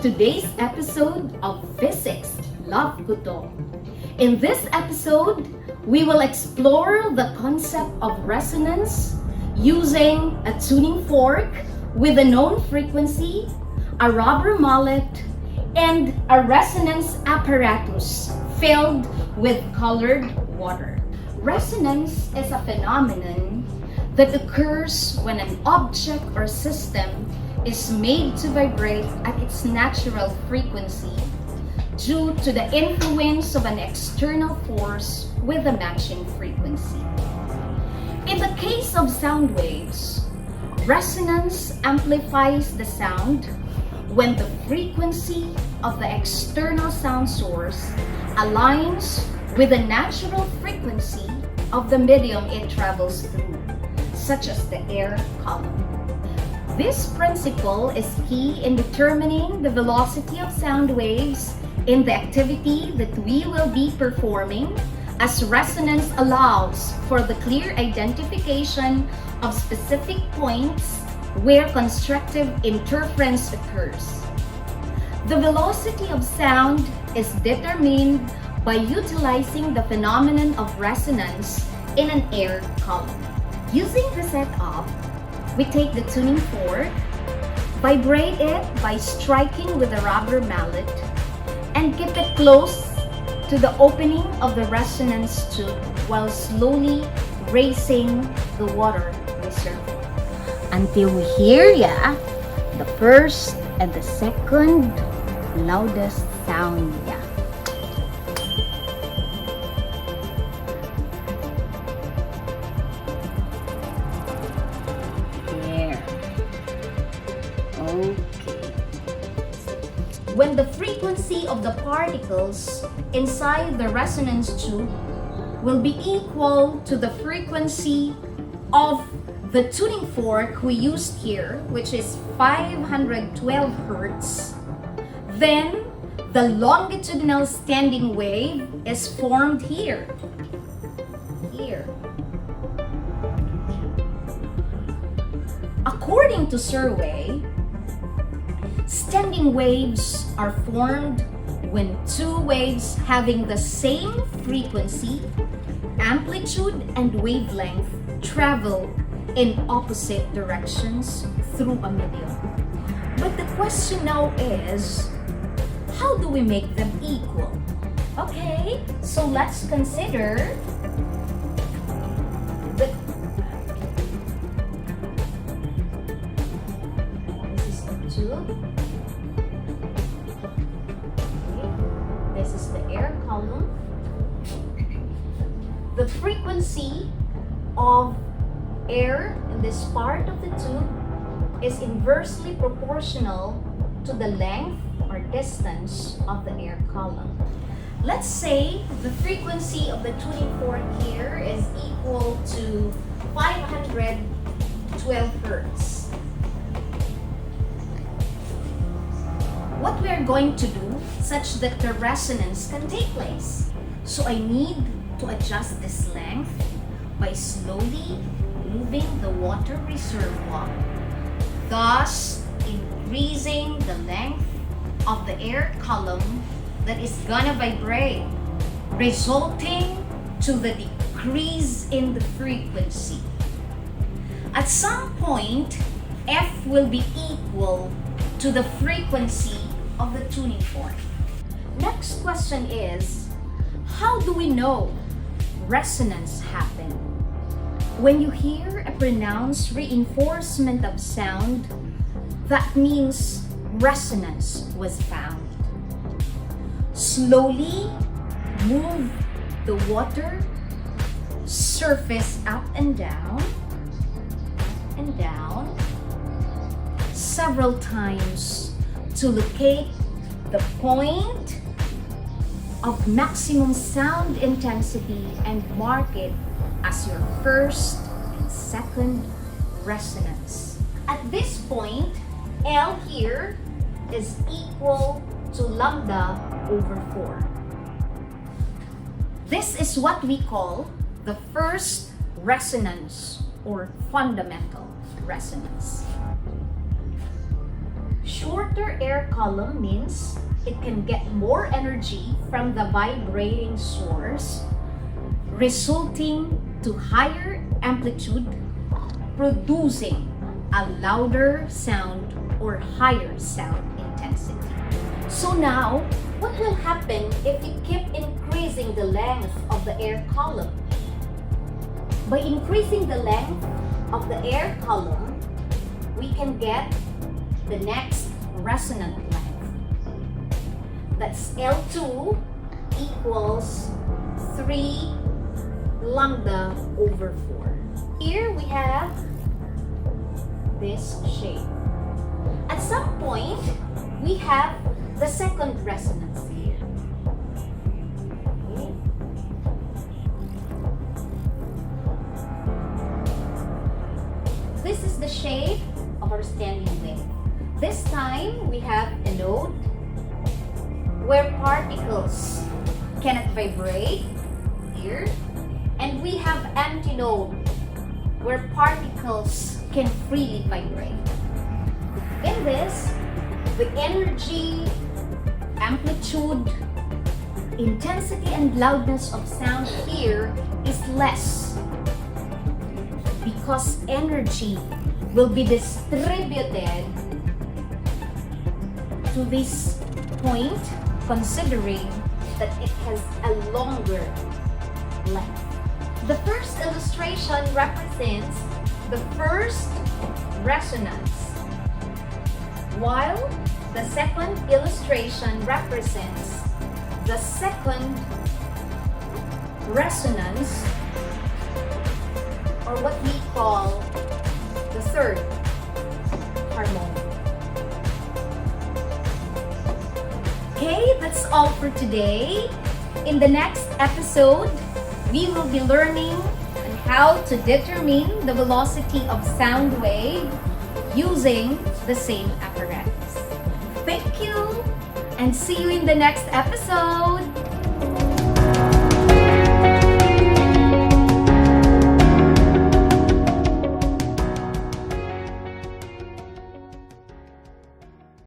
today's episode of Physics Love Ko To. In this episode, we will explore the concept of resonance using a tuning fork with a known frequency, a rubber mallet, and a resonance apparatus filled with colored water. Resonance is a phenomenon that occurs when an object or system is made to vibrate at its natural frequency due to the influence of an external force with a matching frequency. In the case of sound waves, resonance amplifies the sound when the frequency of the external sound source aligns with the natural frequency of the medium it travels through, such as the air column. This principle is key in determining the velocity of sound waves in the activity that we will be performing, as resonance allows for the clear identification of specific points where constructive interference occurs. The velocity of sound is determined by utilizing the phenomenon of resonance in an air column. Using the setup, we take the tuning fork, vibrate it by striking with a rubber mallet, and keep it close to the opening of the resonance tube while slowly raising the water reservoir until we hear the first and the second loudest sound. When the frequency of the particles inside the resonance tube will be equal to the frequency of the tuning fork we used here, which is 512 Hertz, then the longitudinal standing wave is formed here. According to survey, standing waves are formed when two waves having the same frequency, amplitude, and wavelength travel in opposite directions through a medium. But the question now is, how do we make them equal? Okay, so let's consider the tube. This is the air column. The frequency of air in this part of the tube is inversely proportional to the length or distance of the air column. Let's say the frequency of the tuning fork here is equal to 512 Hertz. What we are going to do such that the resonance can take place. So I need to adjust this length by slowly moving the water reservoir, thus increasing the length of the air column that is gonna vibrate, resulting to the decrease in the frequency. At some point, F will be equal to the frequency of the tuning fork. Next question is, how do we know resonance happened? When you hear a pronounced reinforcement of sound, that means resonance was found. Slowly move the water surface up and down several times to locate the point of maximum sound intensity and mark it as your first and second resonance. At this point, L here is equal to lambda over 4. This is what we call the first resonance or fundamental resonance. Shorter air column means it can get more energy from the vibrating source, resulting to higher amplitude, producing a louder sound or higher sound intensity. So now, what will happen if we keep increasing the length of the air column? By increasing the length of the air column, we can get the next resonant length. That's L2 equals 3 lambda over 4. Here we have this shape. At some point, we have the second resonance here. Okay. This is the shape of our standing wave. This time, we have a node where particles cannot vibrate here, and we have antinode where particles can freely vibrate. In this, the energy, amplitude, intensity, and loudness of sound here is less because energy will be distributed to this point, considering that it has a longer length. The first illustration represents the first resonance, while the second illustration represents the second resonance, or what we call the third harmonic. Okay, that's all for today. In the next episode, we will be learning on how to determine the velocity of sound wave using the same apparatus. Thank you, and see you in the next episode.